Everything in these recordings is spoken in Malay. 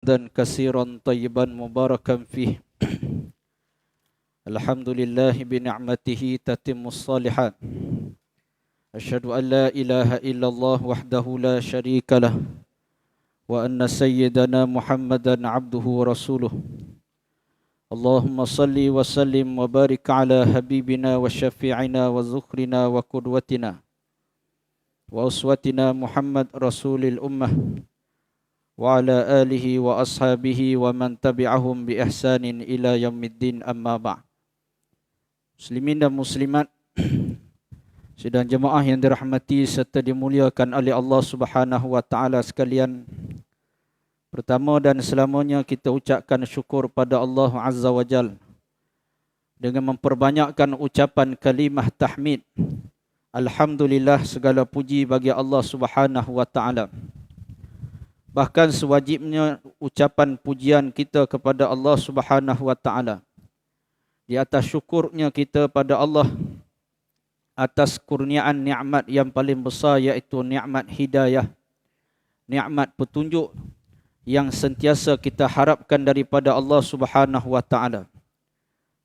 حمدا كثيرا طيبا مباركا فيه. الحمد لله بنعمته تتم الصالحات. أشهد أن لا إله إلا الله وحده لا شريك له وأن سيدنا محمدا عبده ورسوله. اللهم صل وسلم وبارك على حبيبنا وشفيعنا وذخرنا وقدوتنا وأسوتنا محمد رسول الأمة وعلى آله وأصحابه ومن تبعهم بإحسان إلى يوم الدين أما بعد. Muslimin dan muslimat, sidang jemaah yang dirahmati serta dimuliakan oleh Allah Subhanahu wa taala sekalian. Pertama dan selamanya kita ucapkan syukur pada Allah Azza wa Jal dengan memperbanyakkan ucapan kalimah tahmid. Alhamdulillah, segala puji bagi Allah Subhanahu wa taala. Bahkan sewajibnya ucapan pujian kita kepada Allah Subhanahu wa taala. Di atas syukurnya kita pada Allah atas kurniaan nikmat yang paling besar, iaitu nikmat hidayah, nikmat petunjuk yang sentiasa kita harapkan daripada Allah Subhanahu wa taala.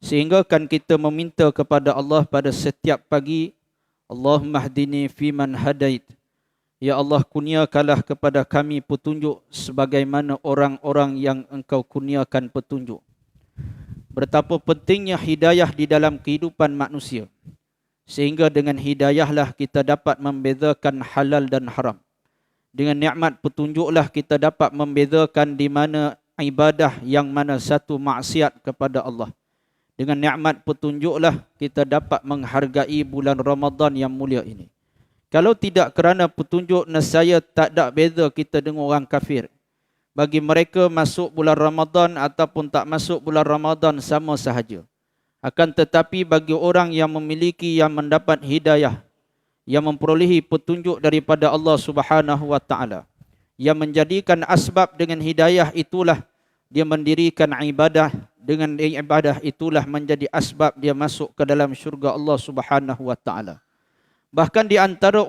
Sehingga kan kita meminta kepada Allah pada setiap pagi, Allahumma hdini fiman hadait. Ya Allah, kurniakanlah kepada kami petunjuk sebagaimana orang-orang yang Engkau kurniakan petunjuk. Betapa pentingnya hidayah di dalam kehidupan manusia. Sehingga dengan hidayahlah kita dapat membezakan halal dan haram. Dengan nikmat petunjuklah kita dapat membezakan di mana ibadah yang mana satu maksiat kepada Allah. Dengan nikmat petunjuklah kita dapat menghargai bulan Ramadan yang mulia ini. Kalau tidak kerana petunjuk, nescaya tak ada beza kita dengan orang kafir. Bagi mereka masuk bulan Ramadan ataupun tak masuk bulan Ramadan sama sahaja. Akan tetapi bagi orang yang memiliki, yang mendapat hidayah, yang memperolehi petunjuk daripada Allah Subhanahu wa taala, yang menjadikan asbab dengan hidayah itulah dia mendirikan ibadah, dengan ibadah itulah menjadi asbab dia masuk ke dalam syurga Allah Subhanahu wa taala. Bahkan di antara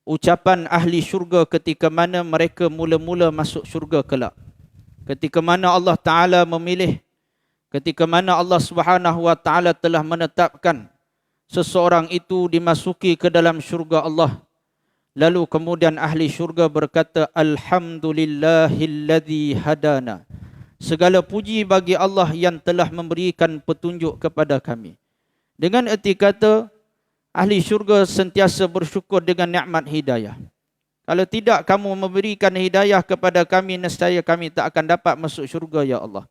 ucapan ahli syurga ketika mana mereka mula-mula masuk syurga kelak, ketika mana Allah Ta'ala memilih, ketika mana Allah Subhanahu wa taala telah menetapkan seseorang itu dimasuki ke dalam syurga Allah, lalu kemudian ahli syurga berkata, Alhamdulillahilladzi hadana. Segala puji bagi Allah yang telah memberikan petunjuk kepada kami. Dengan erti kata, ahli syurga sentiasa bersyukur dengan nikmat hidayah. Kalau tidak kamu memberikan hidayah kepada kami, nescaya kami tak akan dapat masuk syurga, ya Allah.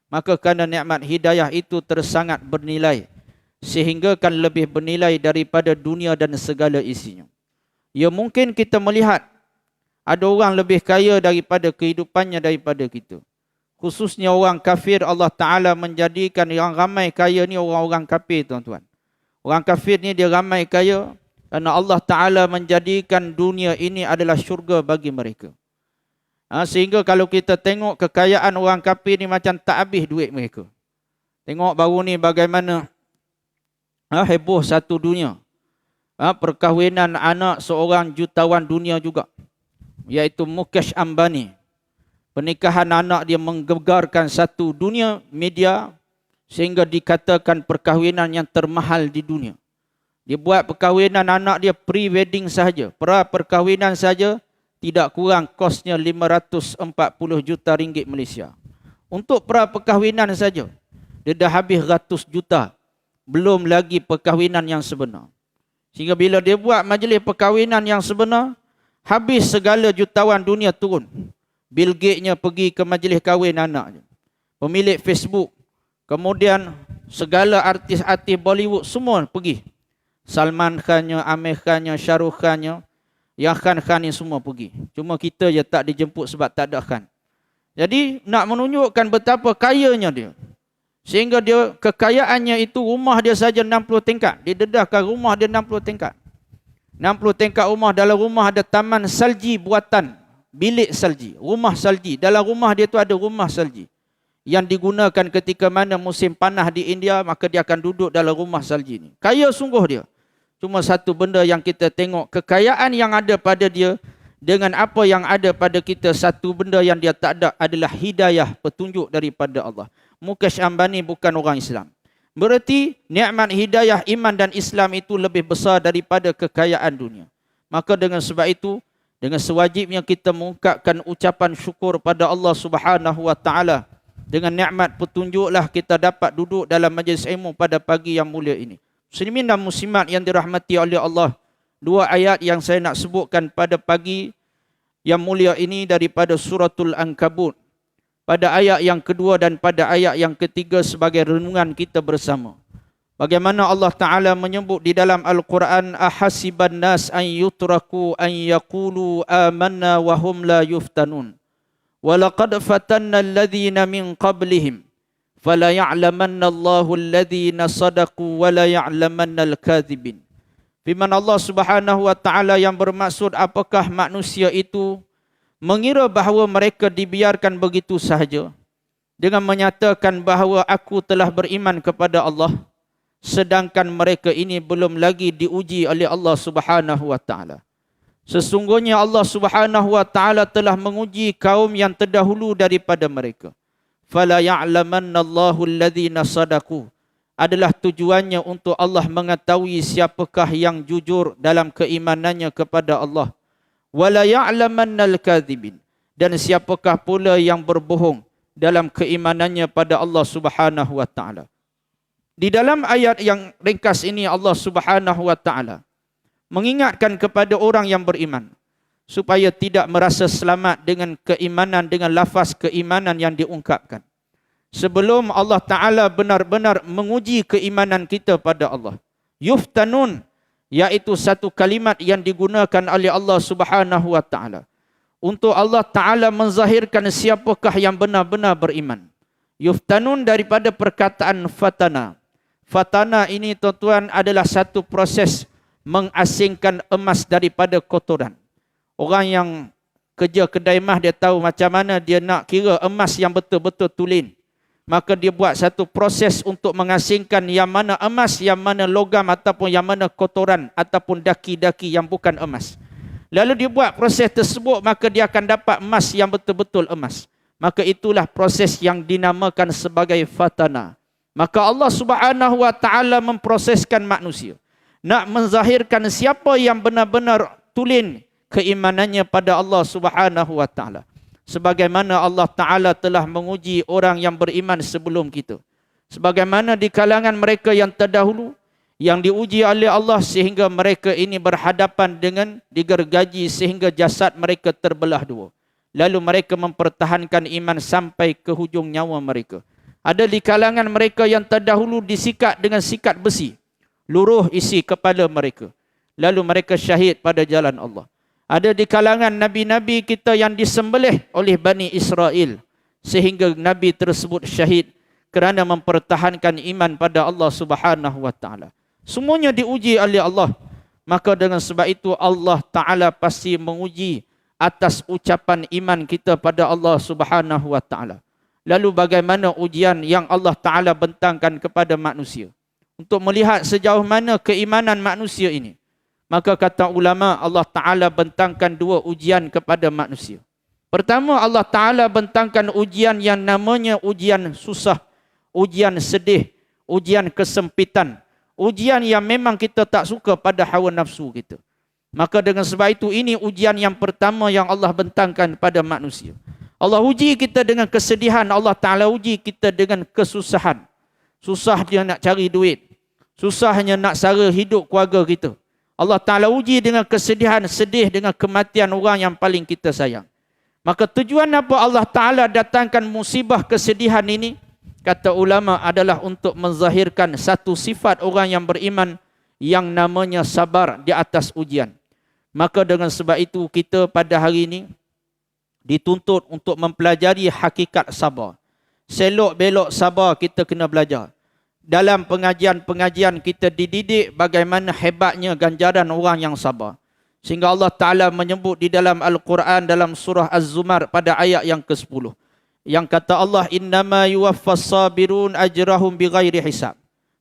Maka kerana nikmat hidayah itu tersangat bernilai, sehingga kan lebih bernilai daripada dunia dan segala isinya. Ya, mungkin kita melihat ada orang lebih kaya daripada kehidupannya daripada kita. Khususnya orang kafir, Allah Ta'ala menjadikan yang ramai kaya ni orang-orang kafir, tuan-tuan. Orang kafir ni dia ramai kaya kerana Allah Ta'ala menjadikan dunia ini adalah syurga bagi mereka. Sehingga kalau kita tengok kekayaan orang kafir ni macam tak habis duit mereka. Tengok baru ni bagaimana heboh satu dunia. Perkahwinan anak seorang jutawan dunia juga, iaitu Mukesh Ambani. Pernikahan anak dia menggegarkan satu dunia media, sehingga dikatakan perkahwinan yang termahal di dunia. Dia buat perkahwinan anak dia pre-wedding sahaja. Perkahwinan saja tidak kurang kosnya 540 juta ringgit Malaysia. Untuk perkahwinan saja dia dah habis ratus juta. Belum lagi perkahwinan yang sebenar. Sehingga bila dia buat majlis perkahwinan yang sebenar, habis segala jutawan dunia turun. Bill Gates-nya pergi ke majlis kahwin anaknya. Pemilik Facebook, kemudian segala artis-artis Bollywood semua pergi. Salman Khannya, Amir Khannya, Shah Rukh Khannya, yang Khan ni semua pergi. Cuma kita je tak dijemput sebab tak ada Khan. Jadi nak menunjukkan betapa kayanya dia. Sehingga dia kekayaannya itu, rumah dia saja 60 tingkat. Dia dedahkan rumah dia 60 tingkat. 60 tingkat rumah, dalam rumah ada taman salji buatan, bilik salji, rumah salji. Dalam rumah dia tu ada rumah salji yang digunakan ketika mana musim panas di India, maka dia akan duduk dalam rumah salji ni. Kaya sungguh dia. Cuma satu benda yang kita tengok, kekayaan yang ada pada dia dengan apa yang ada pada kita, satu benda yang dia tak ada adalah hidayah, petunjuk daripada Allah. Mukesh Ambani bukan orang Islam. Berarti nikmat hidayah iman dan Islam itu lebih besar daripada kekayaan dunia. Maka dengan sebab itu, dengan sewajibnya kita mengungkapkan ucapan syukur pada Allah Subhanahu wa taala. Dengan nikmat petunjuklah kita dapat duduk dalam majlis ilmu pada pagi yang mulia ini. Muslimin dan muslimat yang dirahmati oleh Allah, dua ayat yang saya nak sebutkan pada pagi yang mulia ini daripada suratul Ankabut. Pada ayat yang kedua dan pada ayat yang ketiga sebagai renungan kita bersama. Bagaimana Allah Ta'ala menyebut di dalam Al-Quran, ahasiban nas an yutraku an yaqulu amanna wa hum la yuftanun. Walaqad fatanna alladhina min qablihim. Fala ya'lamanna Allahu alladhina sadaku wa la ya'lamanna al-kadhibin. Firman Allah Subhanahu wa taala yang bermaksud, apakah manusia itu mengira bahawa mereka dibiarkan begitu sahaja dengan menyatakan bahawa aku telah beriman kepada Allah, sedangkan mereka ini belum lagi diuji oleh Allah Subhanahu wa taala. Sesungguhnya Allah Subhanahu wa taala telah menguji kaum yang terdahulu daripada mereka. Fala ya'lamanna Allahu alladhina sadaku, adalah tujuannya untuk Allah mengetahui siapakah yang jujur dalam keimanannya kepada Allah. Wala ya'lamannal kadhibin, dan siapakah pula yang berbohong dalam keimanannya pada Allah Subhanahu wa taala. Di dalam ayat yang ringkas ini Allah Subhanahu wa taala mengingatkan kepada orang yang beriman supaya tidak merasa selamat dengan keimanan, dengan lafaz keimanan yang diungkapkan. Sebelum Allah Ta'ala benar-benar menguji keimanan kita pada Allah. Yuftanun, iaitu satu kalimat yang digunakan oleh Allah Subhanahu wa Ta'ala untuk Allah Ta'ala menzahirkan siapakah yang benar-benar beriman. Yuftanun daripada perkataan fatana. Fatana ini tuan-tuan adalah satu proses mengasingkan emas daripada kotoran. Orang yang kerja kedai emas dia tahu macam mana dia nak kira emas yang betul-betul tulen. Maka dia buat satu proses untuk mengasingkan yang mana emas, yang mana logam ataupun yang mana kotoran ataupun daki-daki yang bukan emas. Lalu dia buat proses tersebut, maka dia akan dapat emas yang betul-betul emas. Maka itulah proses yang dinamakan sebagai fatana. Maka Allah Subhanahu wa taala memproseskan manusia nak menzahirkan siapa yang benar-benar tulen keimanannya pada Allah Subhanahu wa taala. Sebagaimana Allah Ta'ala telah menguji orang yang beriman sebelum kita. Sebagaimana di kalangan mereka yang terdahulu, yang diuji oleh Allah sehingga mereka ini berhadapan dengan digergaji sehingga jasad mereka terbelah dua. Lalu mereka mempertahankan iman sampai ke hujung nyawa mereka. Ada di kalangan mereka yang terdahulu disikat dengan sikat besi. Luruh isi kepala mereka. Lalu mereka syahid pada jalan Allah. Ada di kalangan nabi-nabi kita yang disembelih oleh Bani Israel sehingga nabi tersebut syahid kerana mempertahankan iman pada Allah Subhanahu wa taala. Semuanya diuji oleh Allah. Maka dengan sebab itu Allah Taala pasti menguji atas ucapan iman kita pada Allah Subhanahu wa taala. Lalu bagaimana ujian yang Allah Taala bentangkan kepada manusia untuk melihat sejauh mana keimanan manusia ini. Maka kata ulama, Allah Ta'ala bentangkan dua ujian kepada manusia. Pertama, Allah Ta'ala bentangkan ujian yang namanya ujian susah, ujian sedih, ujian kesempitan, ujian yang memang kita tak suka pada hawa nafsu kita. Maka dengan sebab itu, ini ujian yang pertama yang Allah bentangkan pada manusia. Allah uji kita dengan kesedihan, Allah Ta'ala uji kita dengan kesusahan. Susah dia nak cari duit, susahnya nak sara hidup keluarga kita. Allah Ta'ala uji dengan kesedihan, sedih dengan kematian orang yang paling kita sayang. Maka tujuan apa Allah Ta'ala datangkan musibah kesedihan ini? Kata ulama adalah untuk menzahirkan satu sifat orang yang beriman yang namanya sabar di atas ujian. Maka dengan sebab itu kita pada hari ini dituntut untuk mempelajari hakikat sabar. Selok belok sabar kita kena belajar. Dalam pengajian-pengajian kita dididik bagaimana hebatnya ganjaran orang yang sabar. Sehingga Allah Ta'ala menyebut di dalam Al-Quran dalam surah Az-Zumar pada ayat yang ke-10. Yang kata Allah, innama yuwaffas sabirun ajrahum bighairi hisab.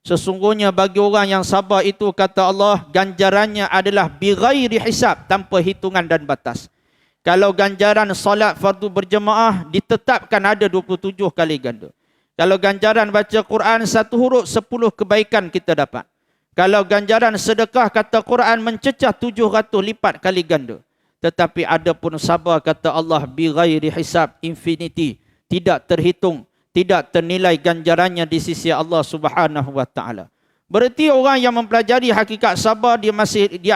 Sesungguhnya bagi orang yang sabar itu, kata Allah, ganjarannya adalah bighairi hisab, tanpa hitungan dan batas. Kalau ganjaran solat fardu berjemaah ditetapkan ada 27 kali ganda. Kalau ganjaran baca Quran 1 huruf 10 kebaikan kita dapat. Kalau ganjaran sedekah kata Quran mencecah 700 lipat kali ganda. Tetapi ada pun sabar kata Allah bi ghairi hisab, infinity, tidak terhitung, tidak ternilai ganjarannya di sisi Allah Subhanahu wa taala. Berarti orang yang mempelajari hakikat sabar dia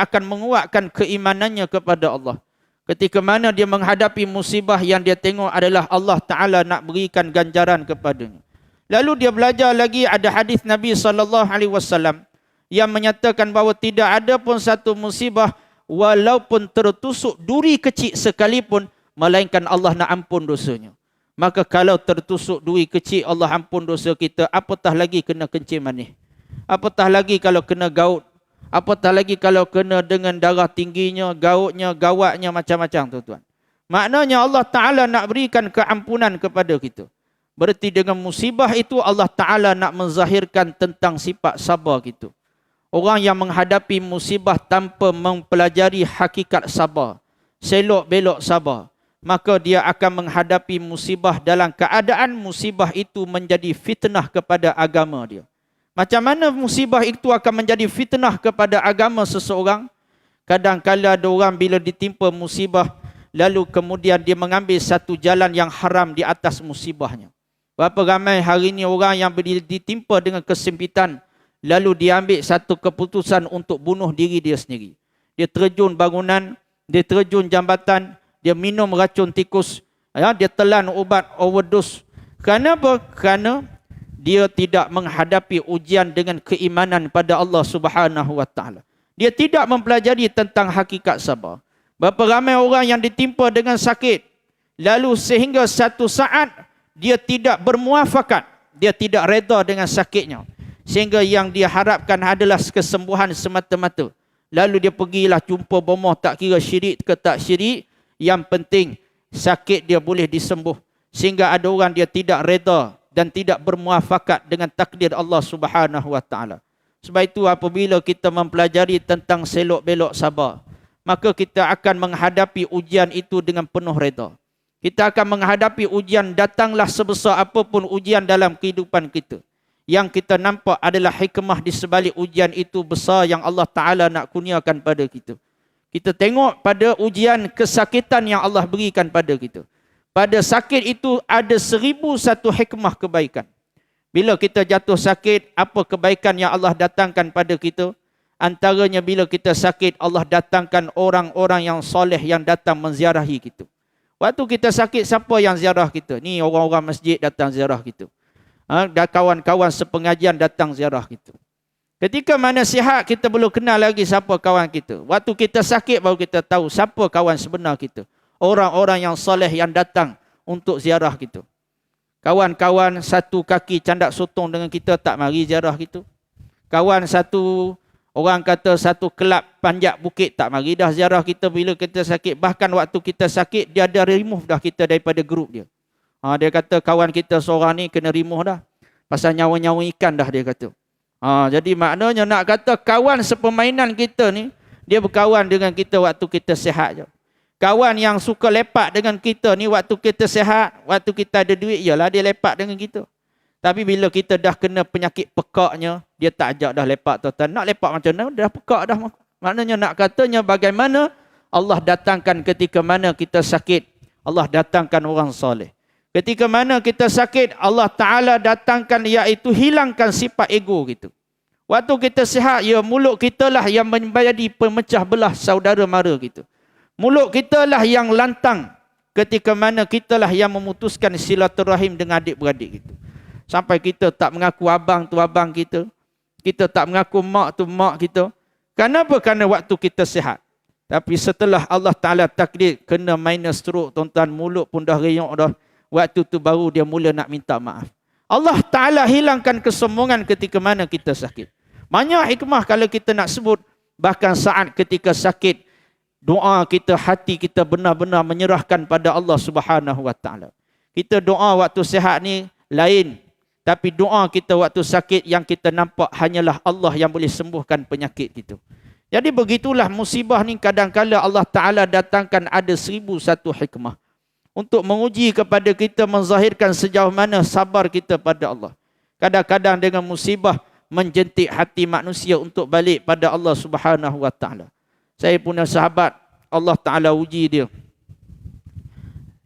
akan menguatkan keimanannya kepada Allah. Ketika mana dia menghadapi musibah yang dia tengok adalah Allah Taala nak berikan ganjaran kepadanya. Lalu dia belajar lagi ada hadis Nabi SAW yang menyatakan bahawa tidak ada pun satu musibah walaupun tertusuk duri kecil sekalipun melainkan Allah nak ampun dosanya. Maka kalau tertusuk duri kecil Allah ampun dosa kita, apatah lagi kena kencing manis. Apatah lagi kalau kena gaut. Apatah lagi kalau kena dengan darah tingginya, gautnya, gawatnya, macam-macam tuan-tuan. Maknanya Allah Ta'ala nak berikan keampunan kepada kita. Berarti dengan musibah itu Allah Ta'ala nak menzahirkan tentang sifat sabar kita. Orang yang menghadapi musibah tanpa mempelajari hakikat sabar, selok belok sabar, maka dia akan menghadapi musibah dalam keadaan musibah itu menjadi fitnah kepada agama dia. Macam mana musibah itu akan menjadi fitnah kepada agama seseorang? Kadang-kadang ada orang bila ditimpa musibah, lalu kemudian dia mengambil satu jalan yang haram di atas musibahnya. Berapa ramai hari ini orang yang ditimpa dengan kesempitan, lalu dia ambil satu keputusan untuk bunuh diri dia sendiri. Dia terjun bangunan, dia terjun jambatan, dia minum racun tikus, dia telan ubat overdose. Kenapa? Kerana dia tidak menghadapi ujian dengan keimanan pada Allah Subhanahu wa taala. Dia tidak mempelajari tentang hakikat sabar. Berapa ramai orang yang ditimpa dengan sakit, lalu sehingga satu saat dia tidak bermuafakat, dia tidak reda dengan sakitnya, sehingga yang dia harapkan adalah kesembuhan semata-mata. Lalu dia pergilah jumpa bomoh, tak kira syirik ke tak syirik, yang penting sakit dia boleh disembuh. Sehingga ada orang dia tidak reda dan tidak bermuafakat dengan takdir Allah Subhanahu wa taala. Sebab itu apabila kita mempelajari tentang selok belok sabar, maka kita akan menghadapi ujian itu dengan penuh reda. Kita akan menghadapi ujian, datanglah sebesar apapun ujian dalam kehidupan kita. Yang kita nampak adalah hikmah di sebalik ujian itu besar yang Allah Ta'ala nak kurniakan pada kita. Kita tengok pada ujian kesakitan yang Allah berikan pada kita. Pada sakit itu ada 1001 hikmah kebaikan. Bila kita jatuh sakit, apa kebaikan yang Allah datangkan pada kita? Antaranya bila kita sakit, Allah datangkan orang-orang yang soleh yang datang menziarahi kita. Waktu kita sakit, siapa yang ziarah kita? Ni orang-orang masjid datang ziarah kita. Dan kawan-kawan sepengajian datang ziarah kita. Ketika mana sihat, kita belum kenal lagi siapa kawan kita. Waktu kita sakit, baru kita tahu siapa kawan sebenar kita. Orang-orang yang soleh yang datang untuk ziarah kita. Kawan-kawan satu kaki candak sotong dengan kita tak mari ziarah kita. Kawan satu, orang kata satu kelab panjat bukit tak mari dah ziarah kita bila kita sakit. Bahkan waktu kita sakit, dia ada remove dah kita daripada grup dia. Dia kata kawan kita seorang ni kena remove dah. Pasal nyawa-nyawa ikan dah dia kata. Jadi maknanya nak kata kawan sepermainan kita ni, dia berkawan dengan kita waktu kita sihat je. Kawan yang suka lepak dengan kita ni waktu kita sihat, waktu kita ada duit, ialah dia lepak dengan kita. Tapi bila kita dah kena penyakit pekaknya, dia tak ajak dah lepak tuan-tuan. Nak lepak macam mana? Dah pekak dah. Maknanya nak katanya bagaimana Allah datangkan ketika mana kita sakit, Allah datangkan orang soleh. Ketika mana kita sakit, Allah Ta'ala datangkan iaitu hilangkan sifat ego kita. Waktu kita sihat, ya mulut kita lah yang menjadi pemecah belah saudara mara kita. Mulut kita lah yang lantang ketika mana kita lah yang memutuskan silaturahim dengan adik-beradik kita. Sampai kita tak mengaku abang tu abang kita. Kita tak mengaku mak tu mak kita. Kenapa? Kerana waktu kita sihat. Tapi setelah Allah Ta'ala takdir kena minus stroke, tuan-tuan, mulut pun dah reyok dah. Waktu tu baru dia mula nak minta maaf. Allah Ta'ala hilangkan kesombongan ketika mana kita sakit. Banyak hikmah kalau kita nak sebut. Bahkan saat ketika sakit, doa kita, hati kita benar-benar menyerahkan pada Allah Subhanahu wa taala. Kita doa waktu sihat ni lain, tapi doa kita waktu sakit yang kita nampak hanyalah Allah yang boleh sembuhkan penyakit kita. Jadi begitulah musibah ni, kadang-kala Allah Ta'ala datangkan ada 1001 hikmah untuk menguji kepada kita, menzahirkan sejauh mana sabar kita pada Allah. Kadang-kadang dengan musibah menjentik hati manusia untuk balik pada Allah Subhanahu Wa Ta'ala. Saya punya sahabat, Allah Ta'ala uji dia.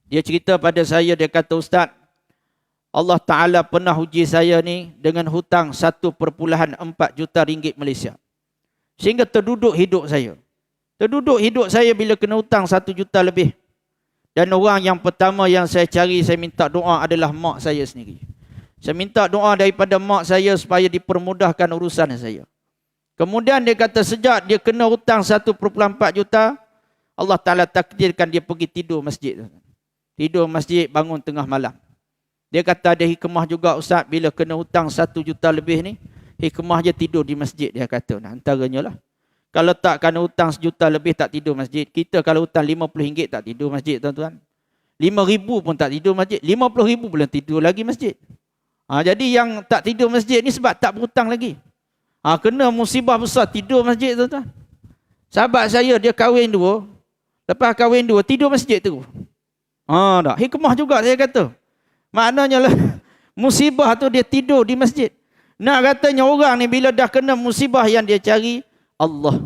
Dia cerita pada saya, dia kata, Ustaz, Allah Ta'ala pernah uji saya ni dengan hutang 1.4 juta ringgit Malaysia. Sehingga terduduk hidup saya. Terduduk hidup saya bila kena hutang 1 juta lebih. Dan orang yang pertama yang saya cari, saya minta doa adalah mak saya sendiri. Saya minta doa daripada mak saya supaya dipermudahkan urusan saya. Kemudian dia kata sejak dia kena hutang 1.4 juta, Allah Ta'ala takdirkan dia pergi tidur masjid. Tidur masjid, bangun tengah malam. Dia kata ada hikmah juga Ustaz, bila kena hutang 1 juta lebih ni, hikmah je tidur di masjid, dia kata. Nah, antaranya lah. Kalau tak kena hutang 1 juta lebih tak tidur masjid. Kita kalau hutang RM50 tak tidur masjid, tuan-tuan. RM5,000 pun tak tidur masjid. RM50,000 belum tidur lagi masjid. Jadi yang tak tidur masjid ni sebab tak berhutang lagi. Kena musibah besar tidur masjid, tuan-tuan. Sahabat saya dia kahwin 2. Lepas kahwin 2 tidur masjid tu. Tak. Hikmah juga saya kata. Maknanya lah musibah tu dia tidur di masjid. Nak katanya orang ni bila dah kena musibah yang dia cari Allah.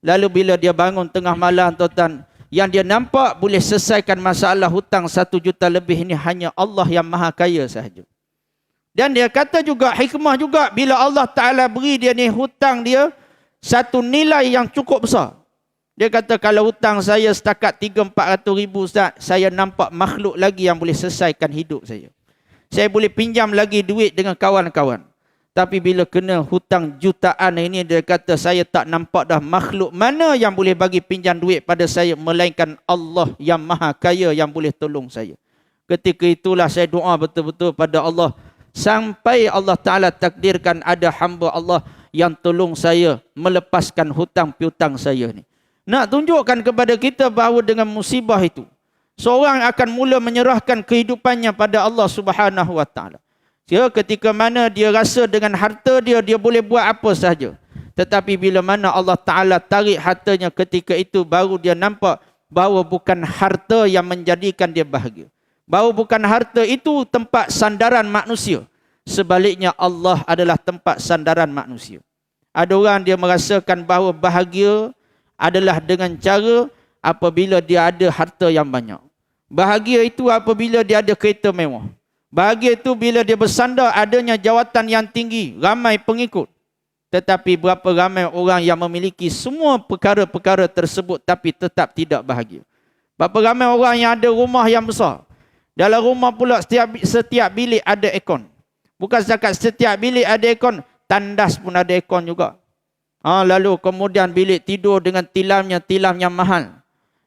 Lalu bila dia bangun tengah malam, tuan-tuan, yang dia nampak boleh selesaikan masalah hutang 1 juta lebih ini hanya Allah yang maha kaya sahaja. Dan dia kata juga hikmah juga bila Allah Ta'ala beri dia ni hutang dia satu nilai yang cukup besar. Dia kata kalau hutang saya setakat 300-400 ribu Ustaz, saya nampak makhluk lagi yang boleh selesaikan hidup saya. Saya boleh pinjam lagi duit dengan kawan-kawan. Tapi bila kena hutang jutaan ini, dia kata saya tak nampak dah makhluk mana yang boleh bagi pinjam duit pada saya melainkan Allah yang maha kaya yang boleh tolong saya. Ketika itulah saya doa betul-betul pada Allah. Sampai Allah Ta'ala takdirkan ada hamba Allah yang tolong saya melepaskan hutang piutang saya ni. Nak tunjukkan kepada kita bahawa dengan musibah itu, seorang akan mula menyerahkan kehidupannya pada Allah Subhanahu Wa Ta'ala. Ketika mana dia rasa dengan harta dia, dia boleh buat apa sahaja. Tetapi bila mana Allah Ta'ala tarik hartanya, ketika itu baru dia nampak bahawa bukan harta yang menjadikan dia bahagia. Bahawa bukan harta itu tempat sandaran manusia. Sebaliknya Allah adalah tempat sandaran manusia. Ada orang dia merasakan bahawa bahagia adalah dengan cara apabila dia ada harta yang banyak. Bahagia itu apabila dia ada kereta mewah. Bahagia itu bila dia bersandar adanya jawatan yang tinggi, ramai pengikut. Tetapi berapa ramai orang yang memiliki semua perkara-perkara tersebut tapi tetap tidak bahagia. Berapa ramai orang yang ada rumah yang besar. Dalam rumah pula setiap bilik ada aircon. Bukan setakat setiap bilik ada aircon, tandas pun ada aircon juga. Lalu kemudian bilik tidur dengan tilam yang mahal.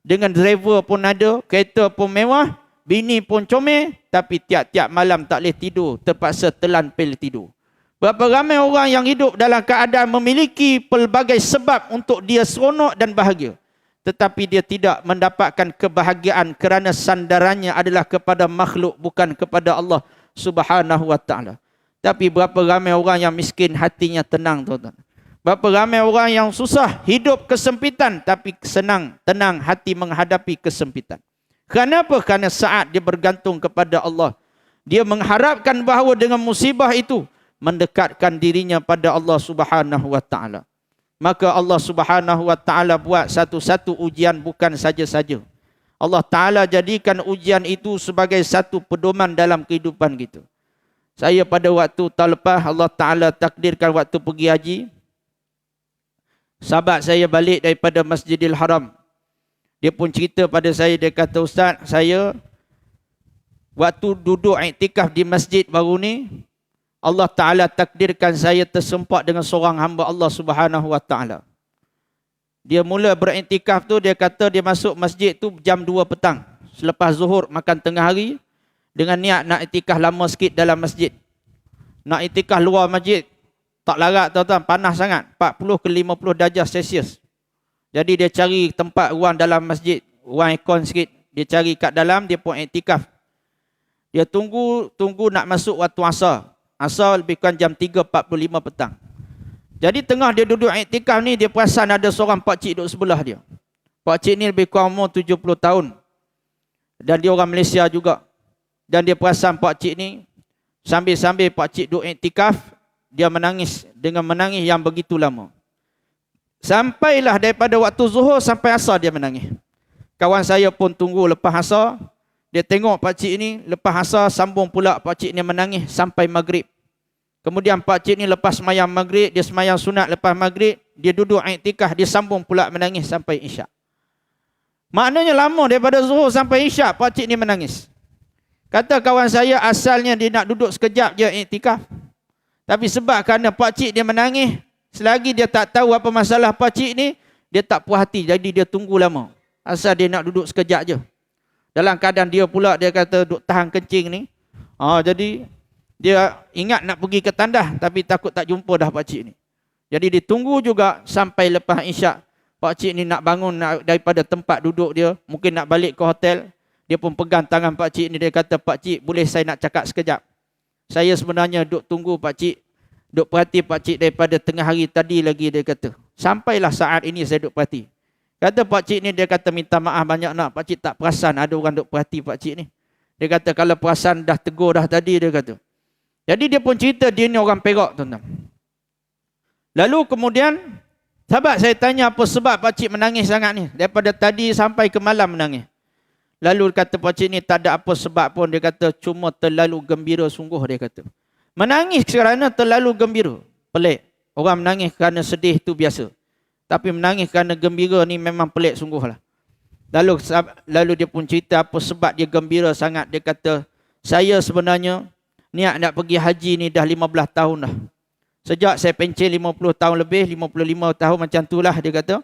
Dengan driver pun ada, kereta pun mewah, bini pun comel, tapi tiap-tiap malam tak boleh tidur, terpaksa telan pil tidur. Berapa ramai orang yang hidup dalam keadaan memiliki pelbagai sebab untuk dia seronok dan bahagia. Tetapi dia tidak mendapatkan kebahagiaan kerana sandarannya adalah kepada makhluk, bukan kepada Allah Subhanahu Wa Ta'ala. Tapi berapa ramai orang yang miskin hatinya tenang, tuan-tuan. Berapa ramai orang yang susah, hidup kesempitan, tapi senang, tenang hati menghadapi kesempitan. Kenapa? Kerana saat dia bergantung kepada Allah, dia mengharapkan bahawa dengan musibah itu mendekatkan dirinya pada Allah Subhanahu Wa Ta'ala. Maka Allah Subhanahu Wa Ta'ala buat satu-satu ujian bukan saja-saja. Allah Ta'ala jadikan ujian itu sebagai satu pedoman dalam kehidupan kita. Saya pada waktu tahun lepas Allah Ta'ala takdirkan waktu pergi haji, sahabat saya balik daripada Masjidil Haram. Dia pun cerita pada saya, dia kata, Ustaz, saya waktu duduk iktikaf di masjid baru ni, Allah Ta'ala takdirkan saya tersempat dengan seorang hamba Allah Subhanahu Wa Ta'ala. Dia mula beriktikaf tu, dia kata dia masuk masjid tu jam 2 petang. Selepas zuhur makan tengah hari, dengan niat nak iktikaf lama sikit dalam masjid. Nak iktikaf luar masjid, tak larat tuan-tuan, panas sangat. 40 ke 50 darjah Celsius. Jadi dia cari tempat ruang dalam masjid, ruang aircon sikit. Dia cari kat dalam, dia pun iktikaf. Dia tunggu nak masuk waktu asar. Asar lebih kurang jam 3.45 petang. Jadi tengah dia duduk iktikaf ni, dia perasan ada seorang pakcik duduk sebelah dia. Pakcik ni lebih kurang umur 70 tahun. Dan dia orang Malaysia juga. Dan dia perasan pakcik ni, sambil-sambil pakcik duduk iktikaf, dia menangis dengan menangis yang begitu lama. Sampailah daripada waktu zuhur sampai asar dia menangis. Kawan saya pun tunggu lepas asar. Dia tengok pakcik ni, lepas asar sambung pula pakcik ni menangis sampai maghrib. Kemudian pakcik ni lepas semayang maghrib, dia semayang sunat lepas maghrib, dia duduk iktikaf, dia sambung pula menangis sampai isyak. Maknanya lama daripada zuhur sampai isyak, pakcik ni menangis. Kata kawan saya, asalnya dia nak duduk sekejap je iktikaf. Tapi sebab kerana pakcik dia menangis, selagi dia tak tahu apa masalah pakcik ni, dia tak puas hati, jadi dia tunggu lama. Asal dia nak duduk sekejap je. Dalam keadaan dia pula, dia kata duduk tahan kencing ni. Jadi dia ingat nak pergi ke tandas, tapi takut tak jumpa dah pakcik ni. Jadi dia tunggu juga sampai lepas isyak. Pakcik ni nak bangun daripada tempat duduk dia, mungkin nak balik ke hotel. Dia pun pegang tangan pakcik ni, dia kata, "Pakcik, boleh saya nak cakap sekejap? Saya sebenarnya duduk tunggu pakcik, duduk perhati pakcik daripada tengah hari tadi lagi," dia kata. "Sampailah saat ini saya duduk perhati." Kata pakcik ni, dia kata, "Minta maaf banyak nak, pakcik tak perasan ada orang duk perhati pakcik ni." Dia kata, "Kalau perasan dah tegur dah tadi," dia kata. Jadi dia pun cerita dia ni orang Perak, tuan-tuan. Lalu kemudian, sahabat saya tanya apa sebab pakcik menangis sangat ni. Daripada tadi sampai ke malam menangis. Lalu kata pakcik ni, tak ada apa sebab pun. Dia kata, cuma terlalu gembira sungguh, dia kata. Menangis kerana terlalu gembira. Pelik. Orang menangis kerana sedih tu biasa. Tapi menangis kerana gembira ni memang pelik sungguh lah. Lalu dia pun cerita apa sebab dia gembira sangat. Dia kata, "Saya sebenarnya niat nak pergi haji ni dah 15 tahun dah. Sejak saya pencen 50 tahun lebih, 55 tahun macam tu lah," dia kata.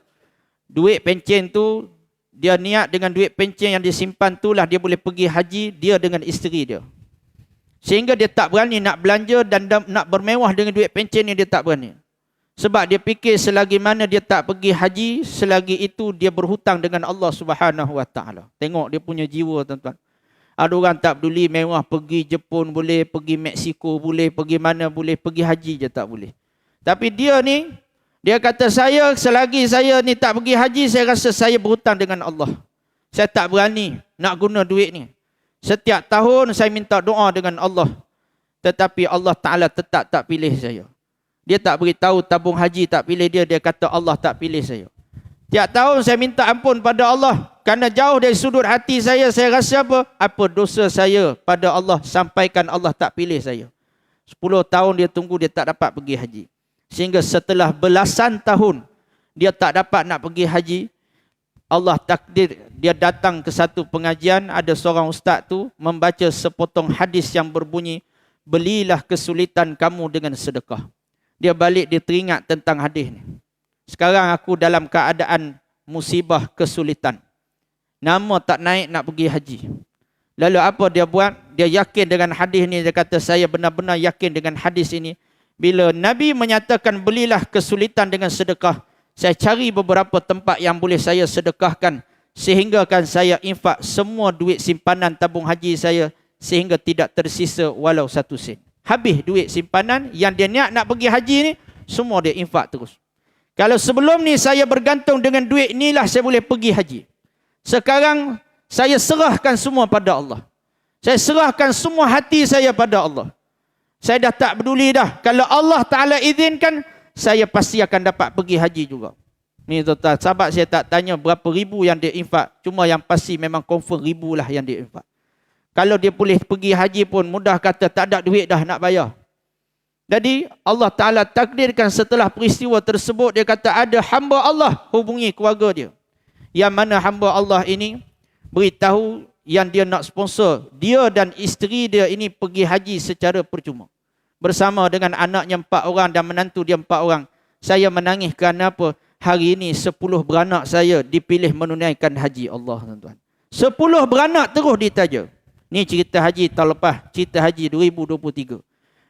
Duit pencen tu, dia niat dengan duit pencen yang disimpan tu lah dia boleh pergi haji, dia dengan isteri dia. Sehingga dia tak berani nak belanja dan nak bermewah dengan duit pencen ni, dia tak berani. Sebab dia fikir selagi mana dia tak pergi haji, selagi itu dia berhutang dengan Allah Subhanahu Wa Taala. Tengok dia punya jiwa, tuan-tuan. Ada orang tak peduli mewah, pergi Jepun boleh, pergi Mexico boleh, pergi mana boleh, pergi haji je tak boleh. Tapi dia ni, dia kata, "Saya selagi saya ni tak pergi haji, saya rasa saya berhutang dengan Allah. Saya tak berani nak guna duit ni. Setiap tahun saya minta doa dengan Allah. Tetapi Allah Ta'ala tetap tak pilih saya. Dia tak beritahu tabung haji tak pilih dia. Dia kata Allah tak pilih saya. Tiap tahun saya minta ampun pada Allah. Kerana jauh dari sudut hati saya rasa apa? Apa dosa saya pada Allah sampaikan Allah tak pilih saya." 10 tahun dia tunggu, dia tak dapat pergi haji. Sehingga setelah belasan tahun dia tak dapat nak pergi haji, Allah takdir dia datang ke satu pengajian. Ada seorang ustaz tu membaca sepotong hadis yang berbunyi, "Belilah kesulitan kamu dengan sedekah." Dia balik, dia teringat tentang hadis ni. Sekarang aku dalam keadaan musibah kesulitan. Nama tak naik nak pergi haji. Lalu apa dia buat? Dia yakin dengan hadis ni. Dia kata, "Saya benar-benar yakin dengan hadis ini. Bila Nabi menyatakan belilah kesulitan dengan sedekah, saya cari beberapa tempat yang boleh saya sedekahkan. Sehinggakan saya infak semua duit simpanan tabung haji saya. Sehingga tidak tersisa walau 1 sen. Habis duit simpanan yang dia niat nak pergi haji ni, semua dia infak terus. Kalau sebelum ni saya bergantung dengan duit inilah saya boleh pergi haji. Sekarang saya serahkan semua pada Allah. Saya serahkan semua hati saya pada Allah. Saya dah tak peduli dah. Kalau Allah Ta'ala izinkan, saya pasti akan dapat pergi haji juga." Ni tuan-tuan, sahabat saya tak tanya berapa ribu yang dia infak. Cuma yang pasti memang confirm ribu lah yang dia infak. Kalau dia boleh pergi haji pun, mudah kata tak ada duit dah nak bayar. Jadi Allah Ta'ala takdirkan setelah peristiwa tersebut, dia kata ada hamba Allah hubungi keluarga dia. Yang mana hamba Allah ini beritahu yang dia nak sponsor dia dan isteri dia ini pergi haji secara percuma. Bersama dengan anaknya 4 orang dan menantu dia 4 orang. "Saya menangis kerana apa? Hari ini 10 beranak saya dipilih menunaikan haji." Allah, tuan-tuan. 10 beranak terus ditaja. Ni cerita haji tahun lepas, cerita haji 2023.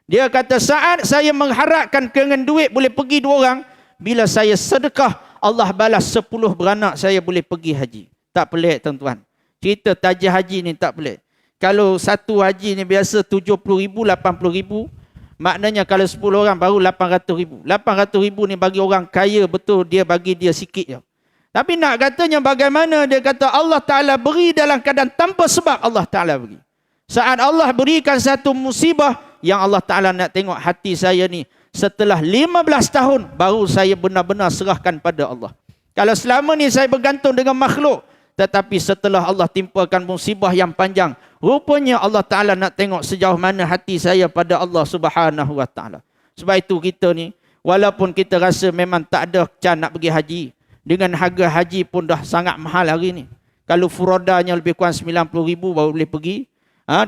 Dia kata, "Saat saya mengharapkan dengan duit boleh pergi 2 orang, bila saya sedekah, Allah balas 10 beranak saya boleh pergi haji." Tak pelik, tuan-tuan. Cerita tajah haji ni tak pelik. Kalau satu haji ni biasa 70,000, 80,000, Maknanya kalau 10 orang baru 800,000. 800,000 ni bagi orang kaya betul, dia bagi dia sikit je. Tapi nak katanya bagaimana, dia kata Allah Ta'ala beri dalam keadaan tanpa sebab Allah Ta'ala beri. Saat Allah berikan satu musibah, yang Allah Ta'ala nak tengok hati saya ni, setelah 15 tahun, baru saya benar-benar serahkan pada Allah. Kalau selama ni saya bergantung dengan makhluk, tetapi setelah Allah timpakan musibah yang panjang, rupanya Allah Ta'ala nak tengok sejauh mana hati saya pada Allah Subhanahu Wa Ta'ala. Sebab itu kita ni, walaupun kita rasa memang tak ada can nak pergi haji, dengan harga haji pun dah sangat mahal hari ni. Kalau furodanya lebih kurang 90,000 baru boleh pergi.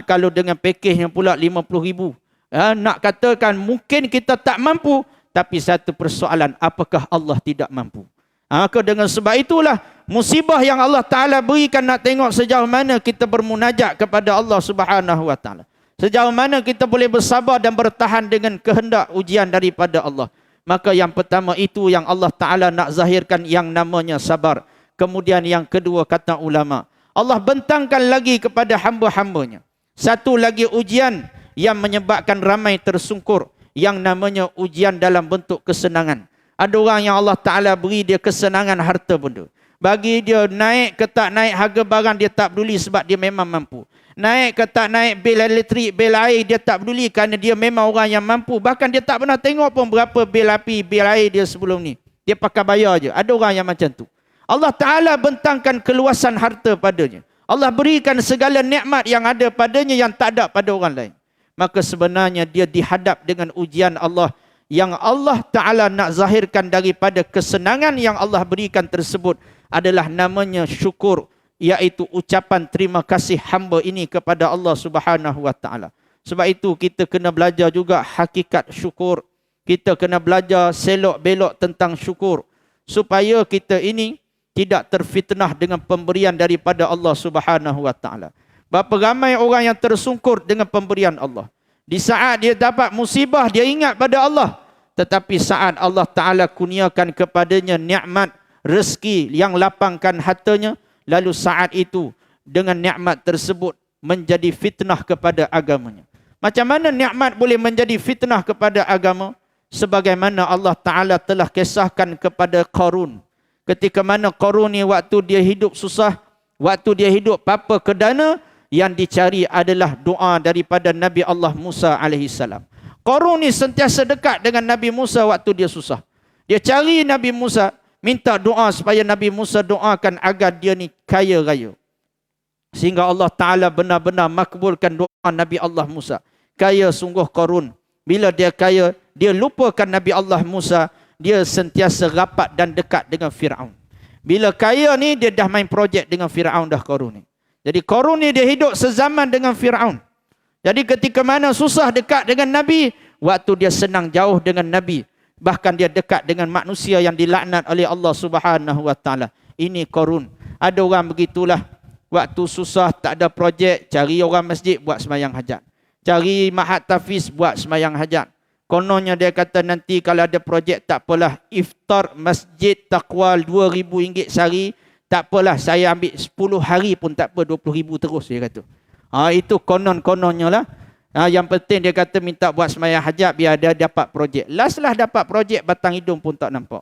Kalau dengan pakejnya pula 50,000. Nak katakan mungkin kita tak mampu, tapi satu persoalan, apakah Allah tidak mampu? Dengan sebab itulah musibah yang Allah Ta'ala berikan, nak tengok sejauh mana kita bermunajat kepada Allah Subhanahu Wa Ta'ala. Sejauh mana kita boleh bersabar dan bertahan dengan kehendak ujian daripada Allah. Maka yang pertama itu yang Allah Ta'ala nak zahirkan yang namanya sabar. Kemudian yang kedua kata ulama, Allah bentangkan lagi kepada hamba-hambanya satu lagi ujian yang menyebabkan ramai tersungkur, yang namanya ujian dalam bentuk kesenangan. Ada orang yang Allah Ta'ala beri dia kesenangan harta benda. Bagi dia naik ke tak naik harga barang, dia tak peduli sebab dia memang mampu. Naik ke tak naik bil elektrik, bil air, dia tak peduli kerana dia memang orang yang mampu. Bahkan dia tak pernah tengok pun berapa bil api, bil air dia sebelum ni. Dia pakai bayar je. Ada orang yang macam tu. Allah Ta'ala bentangkan keluasan harta padanya. Allah berikan segala nikmat yang ada padanya yang tak ada pada orang lain. Maka sebenarnya dia dihadap dengan ujian Allah, yang Allah Ta'ala nak zahirkan daripada kesenangan yang Allah berikan tersebut adalah namanya syukur, iaitu ucapan terima kasih hamba ini kepada Allah Subhanahu Wa Ta'ala. Sebab itu kita kena belajar juga hakikat syukur. Kita kena belajar selok-belok tentang syukur, supaya kita ini tidak terfitnah dengan pemberian daripada Allah Subhanahu Wa Ta'ala. Berapa ramai orang yang tersungkur dengan pemberian Allah. Di saat dia dapat musibah, dia ingat pada Allah. Tetapi saat Allah Ta'ala kurniakan kepadanya nikmat, rezeki yang lapangkan hartanya, lalu saat itu dengan nikmat tersebut menjadi fitnah kepada agamanya. Macam mana nikmat boleh menjadi fitnah kepada agama? Sebagaimana Allah Ta'ala telah kisahkan kepada Qarun. Ketika mana Qarun ni waktu dia hidup susah, waktu dia hidup papa kedana, yang dicari adalah doa daripada Nabi Allah Musa AS. Qarun ni sentiasa dekat dengan Nabi Musa waktu dia susah. Dia cari Nabi Musa, minta doa supaya Nabi Musa doakan agar dia ni kaya raya. Sehingga Allah Ta'ala benar-benar makbulkan doa Nabi Allah Musa. Kaya sungguh Qarun. Bila dia kaya, dia lupakan Nabi Allah Musa. Dia sentiasa rapat dan dekat dengan Fir'aun. Bila kaya ni, dia dah main projek dengan Fir'aun dah Qarun ni. Jadi Qarun ni dia hidup sezaman dengan Fir'aun. Jadi ketika mana susah dekat dengan Nabi, waktu dia senang jauh dengan Nabi. Bahkan dia dekat dengan manusia yang dilaknat oleh Allah Subhanahu Wa Ta'ala. Ini Qarun. Ada orang begitulah. Waktu susah tak ada projek, cari orang masjid buat sembahyang hajat. Cari mahat tafiz buat sembahyang hajat. Kononnya dia kata nanti kalau ada projek tak apalah. Iftar masjid taqwa RM2,000 sehari. Tak apalah, saya ambil 10 hari pun tak apa, 20,000 terus dia kata. Itu konon-kononnya lah. Yang penting dia kata minta buat sembahyang hajat biar dia dapat projek. Last lah dapat projek, batang hidung pun tak nampak.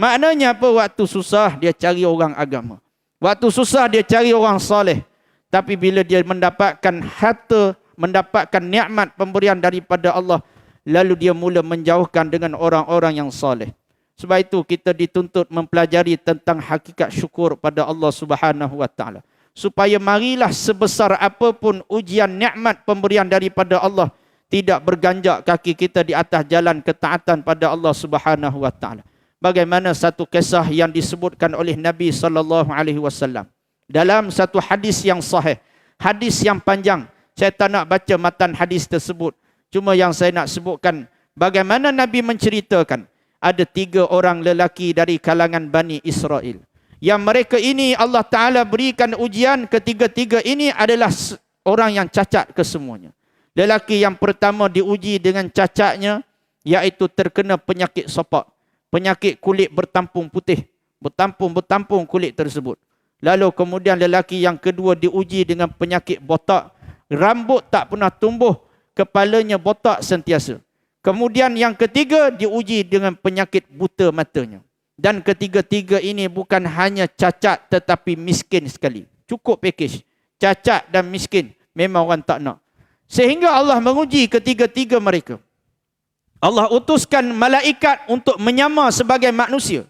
Maknanya apa? Waktu susah dia cari orang agama. Waktu susah dia cari orang soleh. Tapi bila dia mendapatkan harta, mendapatkan nikmat pemberian daripada Allah, lalu dia mula menjauhkan dengan orang-orang yang soleh. Sebab itu kita dituntut mempelajari tentang hakikat syukur pada Allah Subhanahu Wa Ta'ala. Supaya marilah sebesar apapun ujian nikmat pemberian daripada Allah, tidak berganjak kaki kita di atas jalan ketaatan pada Allah Subhanahu Wa Ta'ala. Bagaimana satu kisah yang disebutkan oleh Nabi SAW dalam satu hadis yang sahih, hadis yang panjang. Saya tak nak baca matan hadis tersebut. Cuma yang saya nak sebutkan bagaimana Nabi menceritakan ada 3 orang lelaki dari kalangan Bani Israel. Yang mereka ini Allah Ta'ala berikan ujian, ketiga-tiga ini adalah orang yang cacat kesemuanya. Lelaki yang pertama diuji dengan cacatnya, iaitu terkena penyakit sopak. Penyakit kulit bertampung putih. Bertampung kulit tersebut. Lalu kemudian lelaki yang kedua diuji dengan penyakit botak. Rambut tak pernah tumbuh, kepalanya botak sentiasa. Kemudian yang ketiga, diuji dengan penyakit buta matanya. Dan ketiga-tiga ini bukan hanya cacat tetapi miskin sekali. Cukup package. Cacat dan miskin. Memang orang tak nak. Sehingga Allah menguji ketiga-tiga mereka. Allah utuskan malaikat untuk menyamar sebagai manusia.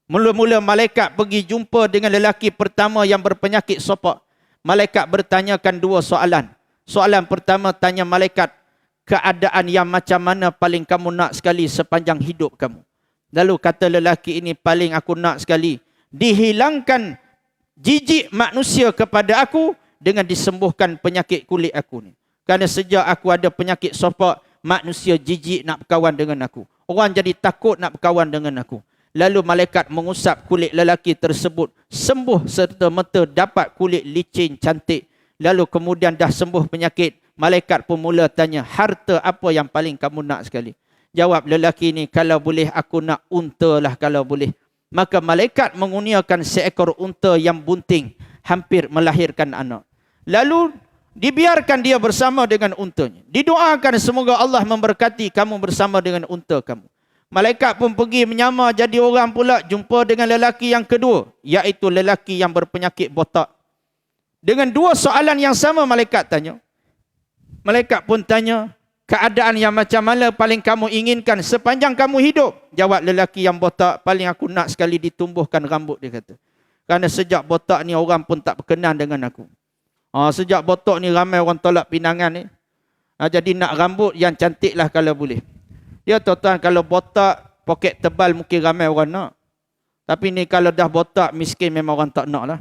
Mula-mula malaikat pergi jumpa dengan lelaki pertama yang berpenyakit sopak. Malaikat bertanyakan dua soalan. Soalan pertama tanya malaikat, keadaan yang macam mana paling kamu nak sekali sepanjang hidup kamu? Lalu kata lelaki ini, paling aku nak sekali dihilangkan jijik manusia kepada aku dengan disembuhkan penyakit kulit aku ni. Kerana sejak aku ada penyakit sopak, manusia jijik nak berkawan dengan aku. Orang jadi takut nak berkawan dengan aku. Lalu malaikat mengusap kulit lelaki tersebut, sembuh serta-merta dapat kulit licin cantik. Lalu kemudian dah sembuh penyakit, malaikat pun mula tanya, harta apa yang paling kamu nak sekali? Jawab lelaki ni, kalau boleh aku nak unta lah kalau boleh. Maka malaikat mengurniakan seekor unta yang bunting, hampir melahirkan anak. Lalu dibiarkan dia bersama dengan untanya. Didoakan semoga Allah memberkati kamu bersama dengan unta kamu. Malaikat pun pergi menyamar jadi orang pula, jumpa dengan lelaki yang kedua, iaitu lelaki yang berpenyakit botak. Dengan dua soalan yang sama malaikat tanya. Malaikat pun tanya, keadaan yang macam mana paling kamu inginkan sepanjang kamu hidup? Jawab lelaki yang botak, paling aku nak sekali ditumbuhkan rambut, dia kata. Kerana sejak botak ni orang pun tak berkenan dengan aku. Sejak botak ni ramai orang tolak pinangan ni. Jadi nak rambut yang cantik lah kalau boleh. Ya tuan-tuan, kalau botak, poket tebal mungkin ramai orang nak. Tapi ni kalau dah botak, miskin memang orang tak nak lah.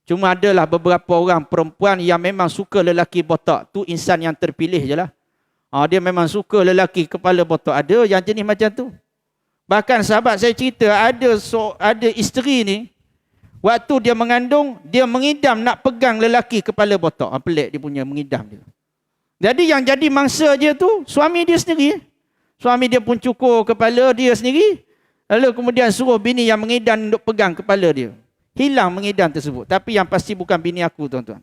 Cuma adalah beberapa orang perempuan yang memang suka lelaki botak. Tu insan yang terpilih je lah. Dia memang suka lelaki kepala botak. Ada yang jenis macam tu. Bahkan sahabat saya cerita, ada isteri ni, waktu dia mengandung, dia mengidam nak pegang lelaki kepala botak. Pelik dia punya mengidam dia. Jadi yang jadi mangsa dia tu, suami dia sendiri. Suami dia pun cukur kepala dia sendiri. Lalu kemudian suruh bini yang mengidam untuk pegang kepala dia. Hilang mengidam tersebut. Tapi yang pasti bukan bini aku, tuan-tuan.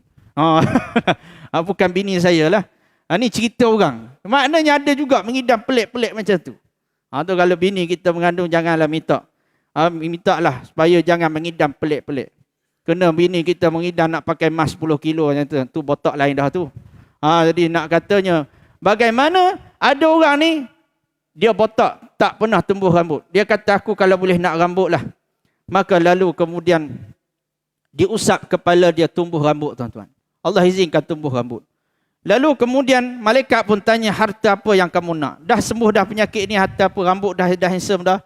Bukan bini saya lah. Ini cerita orang. Maknanya ada juga mengidam pelik-pelik macam tu. Tu kalau bini kita mengandung, janganlah minta. Minta lah supaya jangan mengidam pelik-pelik. Kena bini kita mengidam nak pakai emas 10 kilo macam tu. Tu botak lain dah tu. Jadi nak katanya, bagaimana ada orang ni, dia botak, tak pernah tumbuh rambut. Dia kata, aku kalau boleh nak rambut lah. Maka lalu kemudian diusap kepala dia tumbuh rambut, tuan-tuan. Allah izinkan tumbuh rambut. Lalu kemudian malaikat pun tanya, harta apa yang kamu nak? Dah sembuh dah penyakit ni, harta apa? Rambut dah handsome dah.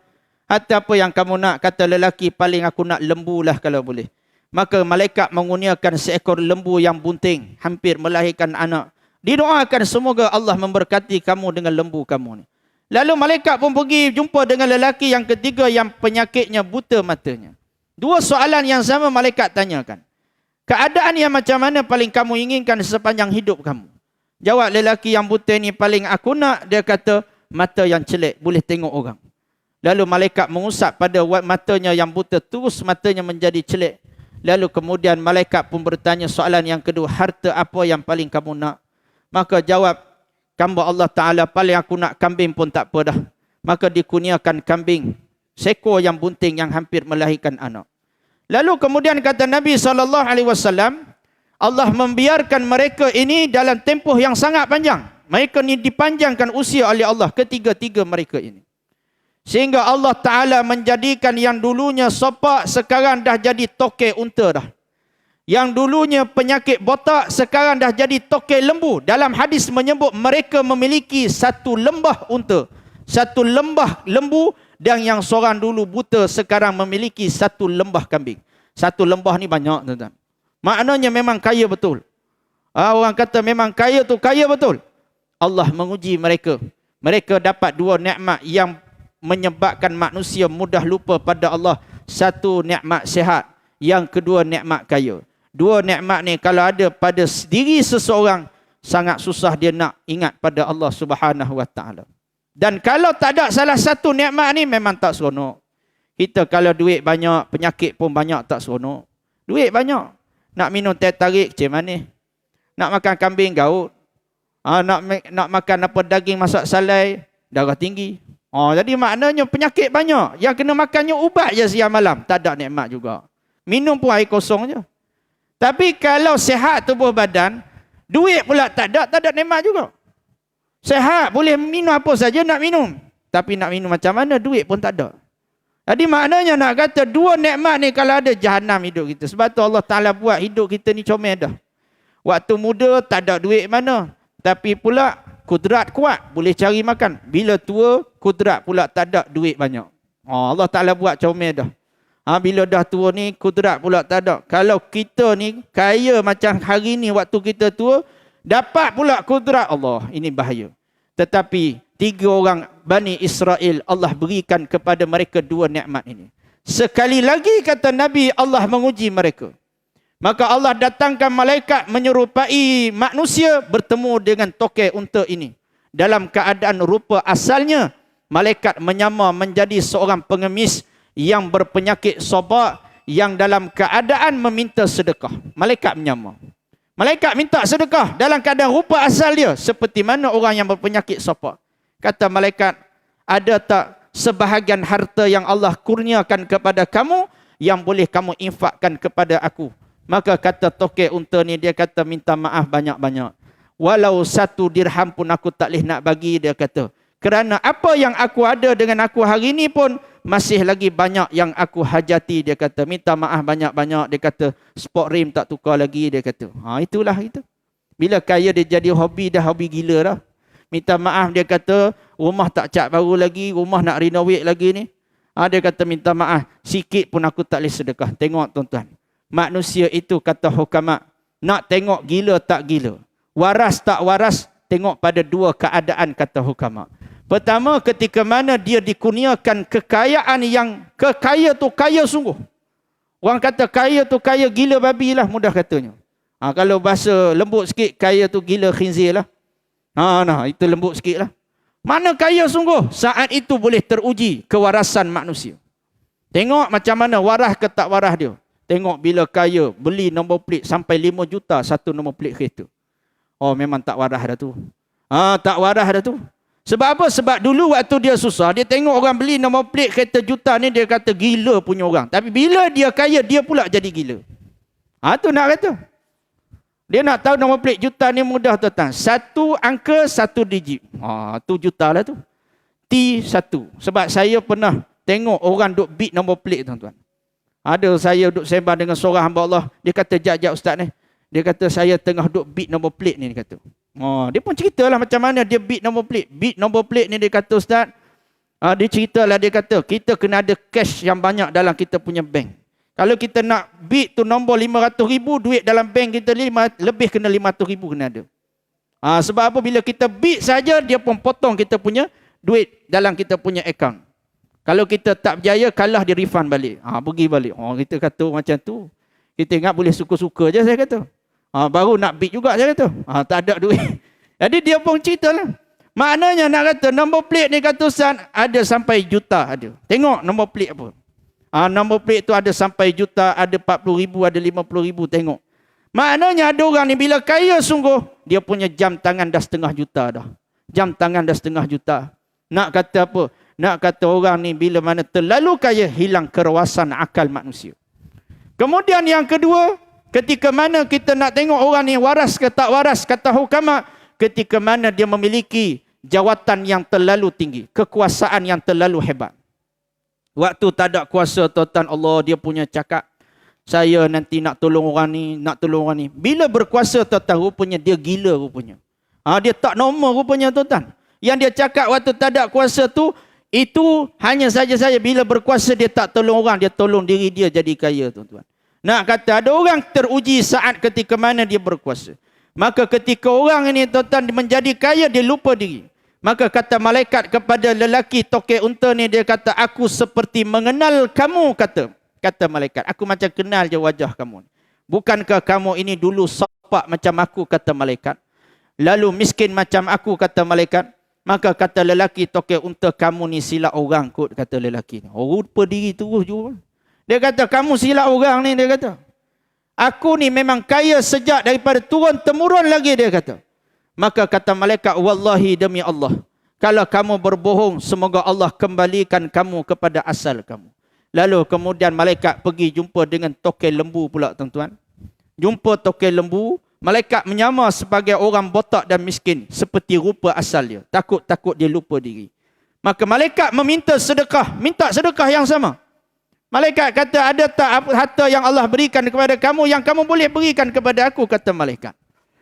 Harta apa yang kamu nak? Kata lelaki, paling aku nak lembu lah kalau boleh. Maka malaikat mengurniakan seekor lembu yang bunting, hampir melahirkan anak. Didoakan semoga Allah memberkati kamu dengan lembu kamu ni. Lalu malaikat pun pergi jumpa dengan lelaki yang ketiga yang penyakitnya buta matanya. Dua soalan yang sama malaikat tanyakan. Keadaan yang macam mana paling kamu inginkan sepanjang hidup kamu? Jawab lelaki yang buta ni, paling aku nak, dia kata, mata yang celik, boleh tengok orang. Lalu malaikat mengusap pada matanya yang buta, terus matanya menjadi celik. Lalu kemudian malaikat pun bertanya soalan yang kedua, harta apa yang paling kamu nak? Maka jawab hamba Allah Ta'ala, paling aku nak kambing pun tak apa dah. Maka dikurniakan kambing, seekor yang bunting yang hampir melahirkan anak. Lalu kemudian kata Nabi SAW, Allah membiarkan mereka ini dalam tempoh yang sangat panjang. Mereka ini dipanjangkan usia oleh Allah, ketiga-tiga mereka ini. Sehingga Allah Ta'ala menjadikan yang dulunya sopak, sekarang dah jadi tokek unta dah. Yang dulunya penyakit botak, sekarang dah jadi tokek lembu. Dalam hadis menyebut mereka memiliki satu lembah unta, satu lembah lembu, dan yang seorang dulu buta sekarang memiliki satu lembah kambing. Satu lembah ni banyak, tuan-tuan. Maknanya memang kaya betul. Orang kata memang kaya tu kaya betul. Allah menguji mereka. Mereka dapat dua nikmat yang menyebabkan manusia mudah lupa pada Allah. Satu nikmat sihat, yang kedua nikmat kaya. Dua nikmat ni kalau ada pada diri seseorang, sangat susah dia nak ingat pada Allah Subhanahu Wa Taala. Dan kalau tak ada salah satu nikmat ni, memang tak seronok. Kita kalau duit banyak, penyakit pun banyak, tak seronok. Duit banyak, nak minum teh tarik, macam mana? Nak makan kambing gaut, nak makan apa daging masak salai, darah tinggi. Jadi maknanya penyakit banyak. Yang kena makannya ubat je siang malam. Tak ada nikmat juga. Minum pun air kosong je. Tapi kalau sihat tubuh badan, duit pula tak ada nikmat juga. Sihat, boleh minum apa saja nak minum. Tapi nak minum macam mana, duit pun tak ada. Jadi maknanya nak kata dua nikmat ni kalau ada, jahanam hidup kita. Sebab tu Allah Ta'ala buat hidup kita ni comel dah. Waktu muda tak ada duit mana. Tapi pula kudrat kuat, boleh cari makan. Bila tua, kudrat pula tak ada, duit banyak. Allah Ta'ala buat comel dah. Bila dah tua ni, kudrat pula tak ada. Kalau kita ni kaya macam hari ni waktu kita tua, dapat pula kudrat, Allah, ini bahaya. Tetapi 3 orang Bani Israel, Allah berikan kepada mereka 2 nikmat ini. Sekali lagi kata Nabi, Allah menguji mereka. Maka Allah datangkan malaikat menyerupai manusia bertemu dengan tokek unta ini. Dalam keadaan rupa asalnya, malaikat menyamar menjadi seorang pengemis yang berpenyakit sobak, yang dalam keadaan meminta sedekah. Malaikat menyamar. Malaikat minta sedekah dalam keadaan rupa asal dia, seperti mana orang yang berpenyakit sobak. Kata malaikat, ada tak sebahagian harta yang Allah kurniakan kepada kamu yang boleh kamu infakkan kepada aku? Maka kata tokek unta ni, dia kata minta maaf banyak-banyak. Walau 1 dirham pun aku tak boleh nak bagi, dia kata. Kerana apa yang aku ada dengan aku hari ni pun masih lagi banyak yang aku hajati, dia kata. Minta maaf banyak-banyak, dia kata. Sport rim tak tukar lagi, dia kata. Itulah itu. Bila kaya dia jadi hobi, dah hobi gila dah. Minta maaf, dia kata rumah tak cat baru lagi, rumah nak renovate lagi ni. Dia kata minta maaf, sikit pun aku tak boleh sedekah. Tengok tuan-tuan. Manusia itu kata hukama, nak tengok gila tak gila, waras tak waras, tengok pada 2 keadaan kata hukama. Pertama, ketika mana dia dikurniakan kekayaan yang kekaya tu kaya sungguh. Orang kata kaya tu kaya gila babi lah, mudah katanya. Kalau bahasa lembut sikit, kaya tu gila khinzir lah. Itu lembut sikit lah. Mana kaya sungguh? Saat itu boleh teruji kewarasan manusia. Tengok macam mana waras ke tak waras dia. Tengok bila kaya, beli nombor plate sampai 5 juta satu nombor plate kereta. Memang tak waras dah tu. Tak waras dah tu. Sebab apa? Sebab dulu waktu dia susah, dia tengok orang beli nombor plate kereta juta ni, dia kata gila punya orang. Tapi bila dia kaya, dia pula jadi gila. Tu nak kata. Dia nak tahu nombor plate juta ni mudah tuan-tuan. 1 angka 1 digit. Tu juta lah tu. T1. Sebab saya pernah tengok orang duk beat nombor plate tuan-tuan. Ada saya duduk sembang dengan seorang hamba Allah. Dia kata, jap ustaz ni. Dia kata, saya tengah duduk beat nombor plate ni. Dia kata. Dia pun ceritalah macam mana dia beat nombor plate. Beat nombor plate ni dia kata ustaz. Dia ceritalah, dia kata, kita kena ada cash yang banyak dalam kita punya bank. Kalau kita nak beat tu nombor 500,000, duit dalam bank kita lebih kena 500,000 kena ada. Sebab apa? Bila kita beat saja, dia pun potong kita punya duit dalam kita punya account. Kalau kita tak berjaya, kalah dia refund balik. Pergi balik. Kita kata macam tu. Kita ingat boleh suka-suka je saya kata. Baru nak beat juga saya kata. Tak ada duit. Jadi dia pun cerita lah. Maknanya nak kata nombor plate ni kata Ustaz ada sampai juta ada. Tengok nombor plate apa. Nombor plate tu ada sampai juta, ada 40,000, ada 50,000 tengok. Maknanya ada orang ni bila kaya sungguh, dia punya jam tangan dah 1/2 juta dah. Jam tangan dah 1/2 juta. Nak kata apa? Nak kata orang ni bila mana terlalu kaya, hilang kerewasan akal manusia. Kemudian yang kedua, ketika mana kita nak tengok orang ni waras ke tak waras, kata hukama, ketika mana dia memiliki jawatan yang terlalu tinggi, kekuasaan yang terlalu hebat. Waktu tak ada kuasa, tuan-tuan, Allah dia punya cakap, saya nanti nak tolong orang ni, nak tolong orang ni. Bila berkuasa, tuan-tuan, rupanya dia gila rupanya. Dia tak normal rupanya, tuan-tuan. Yang dia cakap waktu tak ada kuasa tu, itu hanya saja saya bila berkuasa dia tak tolong orang, dia tolong diri dia jadi kaya, tuan-tuan. Nak kata ada orang teruji saat ketika mana dia berkuasa. Maka ketika orang ini, tuan-tuan, menjadi kaya, dia lupa diri. Maka kata malaikat kepada lelaki tokek unta ni, dia kata, aku seperti mengenal kamu, kata malaikat. Aku macam kenal je wajah kamu. Bukankah kamu ini dulu sopak macam aku, kata malaikat. Lalu miskin macam aku, kata malaikat. Maka kata lelaki tokek unta, kamu ni silap orang kot, kata lelaki. Rupa diri terus juga. Dia kata, kamu silap orang ni, dia kata. Aku ni memang kaya sejak daripada turun temurun lagi, dia kata. Maka kata malaikat, wallahi demi Allah, Kalau kamu berbohong, semoga Allah kembalikan kamu kepada asal kamu. Lalu kemudian malaikat pergi jumpa dengan tokek lembu pula tuan-tuan. Jumpa tokek lembu, malaikat menyamar sebagai orang botak dan miskin seperti rupa asal dia. Takut-takut dia lupa diri. Maka malaikat meminta sedekah, minta sedekah yang sama. Malaikat kata, ada tak harta yang Allah berikan kepada kamu yang kamu boleh berikan kepada aku, kata malaikat.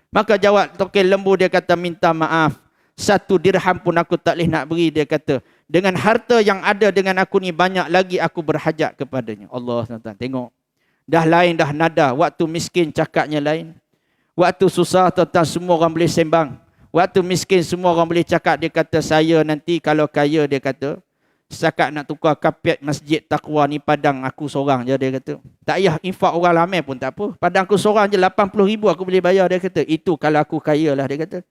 Maka jawab tokek lembu, dia kata, minta maaf. 1 dirham pun aku tak boleh nak beri, dia kata. Dengan harta yang ada dengan aku ni banyak lagi aku berhajat kepadanya. Allah, tuan-tuan, tengok. Dah lain dah nada. Waktu miskin cakapnya lain. Waktu susah, tuan-tuan, semua orang boleh sembang. Waktu miskin semua orang boleh cakap. Dia kata, saya nanti kalau kaya, dia kata, setakat nak tukar kapet masjid Taqwa ni padang aku seorang je, dia kata. Tak payah infak orang ramai pun tak apa. Padang aku seorang je 80,000 aku boleh bayar, dia kata. Itu kalau aku kaya lah, dia kata.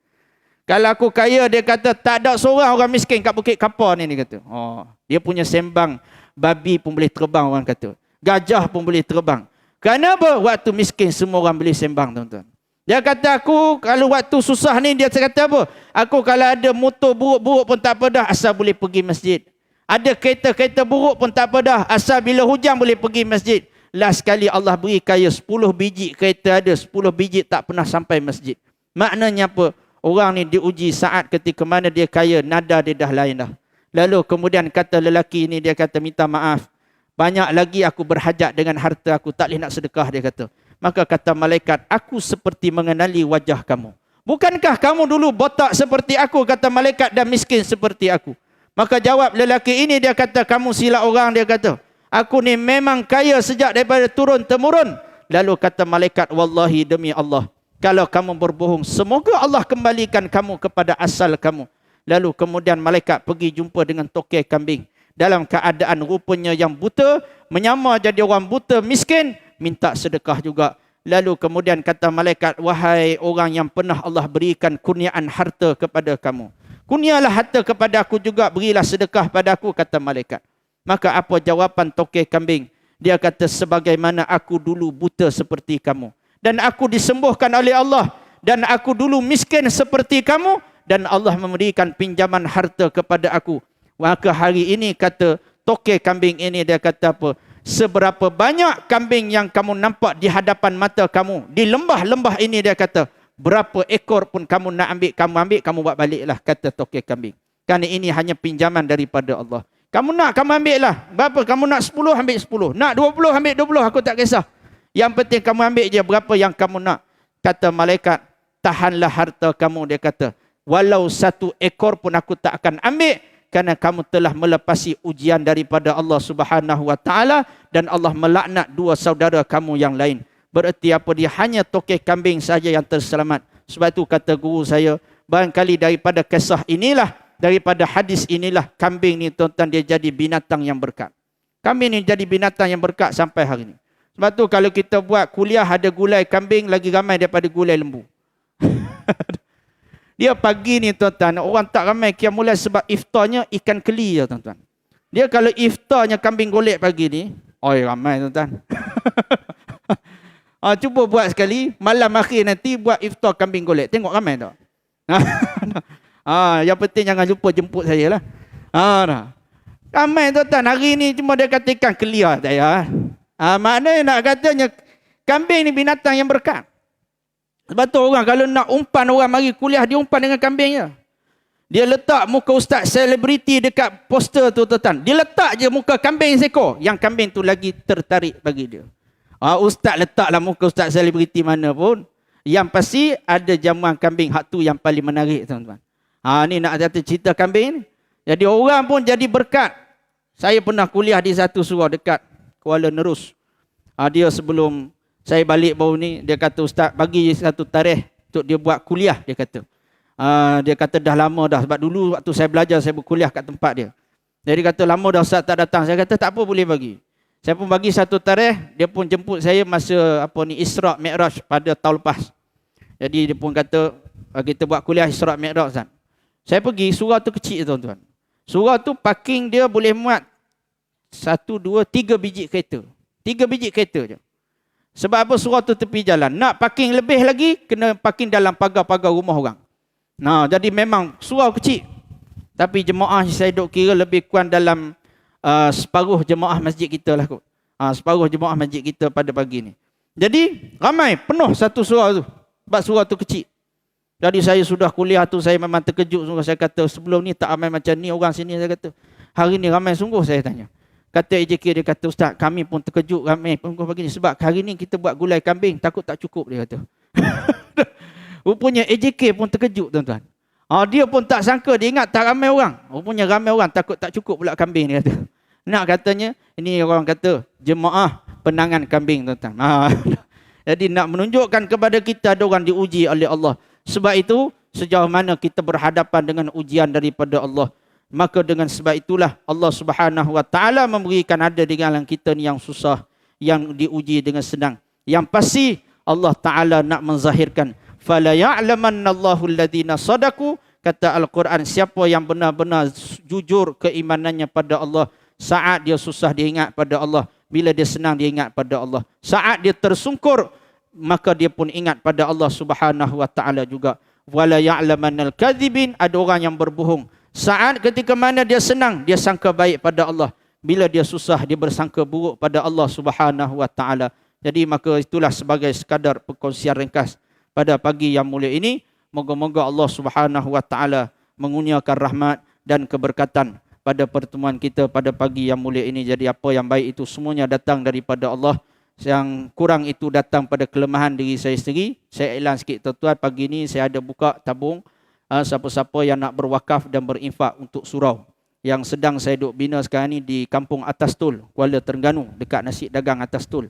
Kalau aku kaya, dia kata, tak ada seorang orang miskin kat Bukit Kapar ni, dia kata. Oh, dia punya sembang, babi pun boleh terbang, orang kata. Gajah pun boleh terbang. Kenapa? Waktu miskin semua orang boleh sembang, tuan-tuan. Dia kata, aku kalau waktu susah ni, dia kata apa? Aku kalau ada motor buruk-buruk pun tak apa dah, asal boleh pergi masjid. Ada kereta-kereta buruk pun tak apa dah, asal bila hujan boleh pergi masjid. Last sekali Allah beri kaya 10 biji kereta ada, 10 biji tak pernah sampai masjid. Maknanya apa? Orang ni diuji saat ketika mana dia kaya, nada dia dah lain dah. Lalu kemudian kata lelaki ni, dia kata, minta maaf. Banyak lagi aku berhajat dengan harta aku, tak boleh nak sedekah, dia kata. Maka kata malaikat, aku seperti mengenali wajah kamu. Bukankah kamu dulu botak seperti aku, kata malaikat, dan miskin seperti aku? Maka jawab lelaki ini, dia kata, kamu silap orang, dia kata. Aku ni memang kaya sejak daripada turun-temurun. Lalu kata malaikat, wallahi demi Allah, kalau kamu berbohong, semoga Allah kembalikan kamu kepada asal kamu. Lalu kemudian malaikat pergi jumpa dengan tokek kambing. Dalam keadaan rupanya yang buta, menyamar jadi orang buta miskin, minta sedekah juga. Lalu kemudian kata malaikat, wahai orang yang pernah Allah berikan kurniaan harta kepada kamu. Kurnialah harta kepada aku juga, berilah sedekah pada aku, kata malaikat. Maka apa jawapan tokek kambing? Dia kata, sebagaimana aku dulu buta seperti kamu. Dan aku disembuhkan oleh Allah. Dan aku dulu miskin seperti kamu. Dan Allah memberikan pinjaman harta kepada aku. Maka hari ini, kata tokek kambing ini, dia kata apa? Seberapa banyak kambing yang kamu nampak di hadapan mata kamu, di lembah-lembah ini, dia kata, berapa ekor pun kamu nak ambil, kamu buat baliklah, kata tokek kambing. Kerana ini hanya pinjaman daripada Allah. Kamu nak, kamu ambil lah. Berapa? Kamu nak 10, ambil 10. Nak 20, ambil 20. Aku tak kisah. Yang penting kamu ambil je berapa yang kamu nak. Kata malaikat, tahanlah harta kamu, dia kata. Walau 1 ekor pun aku tak akan ambil. Kerana kamu telah melepasi ujian daripada Allah Subhanahu Wa Taala. Dan Allah melaknat 2 saudara kamu yang lain. Bererti apa? Dia hanya tokek kambing saja yang terselamat. Sebab itu kata guru saya, barangkali daripada kisah inilah, daripada hadis inilah, kambing ni tuan-tuan, dia jadi binatang yang berkat. Kambing ni jadi binatang yang berkat sampai hari ini. Sebab tu kalau kita buat kuliah ada gulai kambing, lagi ramai daripada gulai lembu. Dia pagi ni tuan-tuan, orang tak ramai qiyamul lail sebab iftarnya ikan keli je tuan-tuan. Dia kalau iftarnya kambing golek pagi ni, oi ramai tuan-tuan. Cuba buat sekali, malam akhir nanti buat iftar kambing golek. Tengok ramai tak? Yang penting jangan lupa jemput saya lah. Ramai tuan-tuan, hari ni cuma dia kata ikan kelia saya. Maknanya nak katanya kambing ni binatang yang berkat. Sebab tu orang kalau nak umpan orang mari kuliah, dia umpan dengan kambingnya. Dia letak muka ustaz selebriti dekat poster tu tuan-tuan. Dia letak je muka kambing seekor. Yang kambing tu lagi tertarik bagi dia. Ustaz letaklah muka ustaz selebriti mana pun. Yang pasti ada jamuan kambing. Hak tu yang paling menarik tuan-tuan. Ni nak kata cerita kambing ni. Jadi orang pun jadi berkat. Saya pernah kuliah di satu surau dekat Kuala Nerus. Dia sebelum saya balik baru ni, dia kata, ustaz bagi satu tarikh untuk dia buat kuliah, dia kata. Dia kata dah lama dah. Sebab dulu waktu saya belajar, saya berkuliah kat tempat dia. Jadi kata lama dah ustaz tak datang. Saya kata tak apa, boleh bagi. Saya pun bagi satu tarikh. Dia pun jemput saya masa Isra' Mi'raj pada tahun lepas. Jadi dia pun kata kita buat kuliah Isra' Mi'raj. Saya pergi, surau tu kecil tuan-tuan. Surau tu parking dia boleh muat 1, 2, 3 biji kereta. 3 biji kereta je. Sebab apa? Surau tu tepi jalan. Nak parking lebih lagi, kena parking dalam pagar-pagar rumah orang. Jadi memang surau kecil. Tapi jemaah saya duk kira lebih kurang dalam separuh jemaah masjid kita lah kot. Separuh jemaah masjid kita pada pagi ni. Jadi ramai, penuh satu surau tu. Sebab surau tu kecil. Jadi saya sudah kuliah tu, saya memang terkejut sungguh. Saya kata sebelum ni tak ramai macam ni orang sini. Saya kata hari ni ramai sungguh, saya tanya. Kata AJK, dia kata Ustaz, kami pun terkejut ramai sungguh pagi ni. Sebab hari ni kita buat gulai kambing, takut tak cukup, dia kata. Rupanya AJK pun terkejut tuan-tuan. Dia pun tak sangka, dia ingat tak ramai orang. Rupanya ramai orang, takut tak cukup pula kambing, dia kata. Nak katanya, ini orang kata jemaah penangan kambing tuan-tuan. Jadi nak menunjukkan kepada kita ada orang diuji oleh Allah. Sebab itu, sejauh mana kita berhadapan dengan ujian daripada Allah, maka dengan sebab itulah Allah Subhanahu Wa Taala memberikan ada di dalam kita ni yang susah, yang diuji dengan senang. Yang pasti Allah Taala nak menzahirkan, fala ya'lamannallahu alladhina sadaqu, kata Al-Quran, siapa yang benar-benar jujur keimanannya pada Allah, saat dia susah dia ingat pada Allah, bila dia senang dia ingat pada Allah, saat dia tersungkur maka dia pun ingat pada Allah Subhanahu Wa Taala juga. Wala ya'lamannal kadzibin, ada orang yang berbohong. Saat ketika mana dia senang, dia sangka baik pada Allah. Bila dia susah, dia bersangka buruk pada Allah Subhanahu Wa Taala. Jadi maka itulah sebagai sekadar perkongsian ringkas pada pagi yang mulia ini. Moga-moga Allah Subhanahu Wa Taala mengurniakan rahmat dan keberkatan pada pertemuan kita pada pagi yang mulia ini. Jadi apa yang baik itu semuanya datang daripada Allah. Yang kurang itu datang pada kelemahan diri saya sendiri. Saya iklan sikit tuan-tuan, pagi ini saya ada buka tabung siapa-siapa yang nak berwakaf dan berinfak untuk surau yang sedang saya duk bina sekarang ni di Kampung Atas Tol, Kuala Terengganu, dekat Nasi Dagang Atas Tol.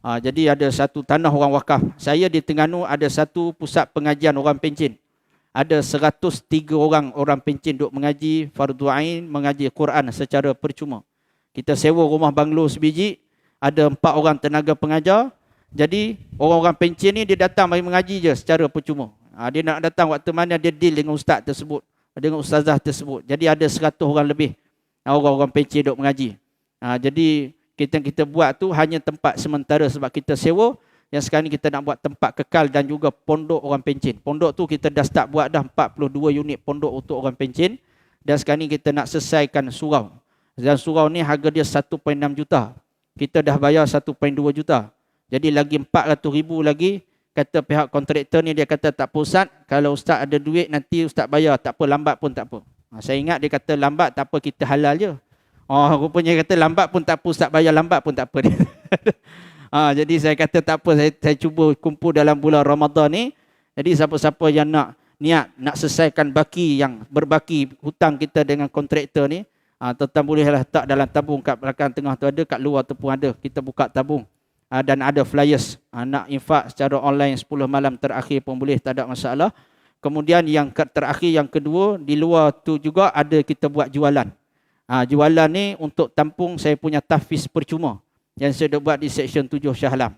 Jadi ada satu tanah orang wakaf. Saya di Terengganu ada satu pusat pengajian orang pencen. Ada 103 orang pencen duk mengaji fardu ain, mengaji Quran secara percuma. Kita sewa rumah banglo sebiji, ada 4 orang tenaga pengajar. Jadi orang-orang pencen ni dia datang mari mengaji je secara percuma. Dia nak datang waktu mana dia deal dengan ustaz tersebut, dengan ustazah tersebut. Jadi ada 100 orang lebih orang-orang pencen duk mengaji. Jadi kita buat tu hanya tempat sementara sebab kita sewa. Yang sekarang ni kita nak buat tempat kekal dan juga pondok orang pencen. Pondok tu kita dah start buat dah 42 unit pondok untuk orang pencen. Dan sekarang ni kita nak selesaikan surau. Dan surau ni harga dia 1.6 juta. Kita dah bayar 1.2 juta. Jadi lagi 400,000 lagi. Kata pihak kontraktor ni, dia kata tak apa Ustaz, kalau Ustaz ada duit nanti Ustaz bayar, tak apa, lambat pun tak apa. Saya ingat dia kata lambat tak apa, kita halal je. Rupanya kata lambat pun tak apa, Ustaz bayar lambat pun tak apa. Jadi saya kata tak apa, saya cuba kumpul dalam bulan Ramadan ni. Jadi siapa-siapa yang nak selesaikan baki, yang berbaki hutang kita dengan kontraktor ni, tuan-tuan bolehlah letak dalam tabung kat belakang tengah tu ada, kat luar tu pun ada. Kita buka tabung. Dan ada flyers. Nak infak secara online 10 malam terakhir pun boleh, tak ada masalah. Kemudian yang terakhir, yang kedua, di luar tu juga ada kita buat jualan. Jualan ni untuk tampung saya punya tahfiz percuma yang saya dah buat di Seksyen 7 Shah Alam.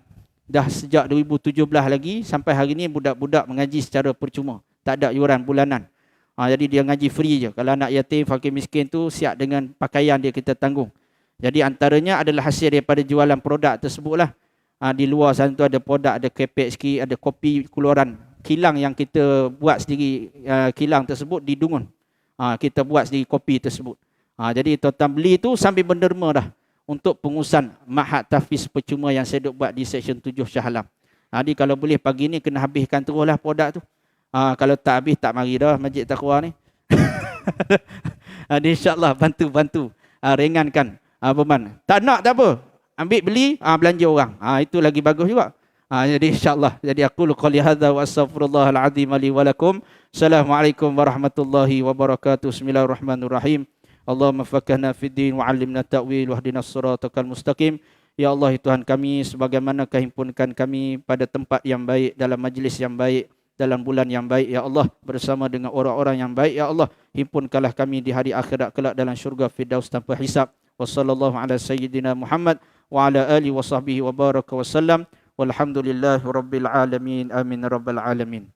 Dah sejak 2017 lagi sampai hari ni budak-budak mengaji secara percuma. Tak ada yuran bulanan. Jadi dia ngaji free je. Kalau anak yatim, fakir miskin tu siap dengan pakaian dia kita tanggung. Jadi antaranya adalah hasil daripada jualan produk tersebut lah. Di luar sana tu ada produk, ada kepek sikit, ada kopi keluaran kilang yang kita buat sendiri. Kilang tersebut di Dungun. Kita buat sendiri kopi tersebut. Jadi tuan-tuan beli tu sambil menderma dah untuk pengurusan Mahat Tahfiz Percuma yang saya duk buat di Seksyen 7 Shah Alam. Jadi kalau boleh pagi ni kena habiskan terus lah produk tu. Kalau tak habis tak mari dah Masjid Taqwa ni. InsyaAllah bantu ringankan beban. Tak nak tak apa. Ambil beli, belanja orang. Itu lagi bagus juga. Jadi insyaAllah. Jadi aku qali hadza wa astaghfirullahal azim li wa lakum. Assalamualaikum warahmatullahi wabarakatuh. Bismillahirrahmanirrahim. Allahumma faqqihna fid din wa 'allimna ta'wil wahdinas siratal mustaqim. Ya Allah, Tuhan kami, sebagaimana Kau himpunkan kami pada tempat yang baik, dalam majlis yang baik, dalam bulan yang baik, ya Allah, bersama dengan orang-orang yang baik, ya Allah, himpunkanlah kami di hari akhirat kelak dalam syurga Firdaus tanpa hisab. Wassallallahu ala sayyidina Muhammad wa ala alihi wa sahbihi wa baraka wa sallam. Walhamdulillahi rabbil alamin. Amin rabbal alamin.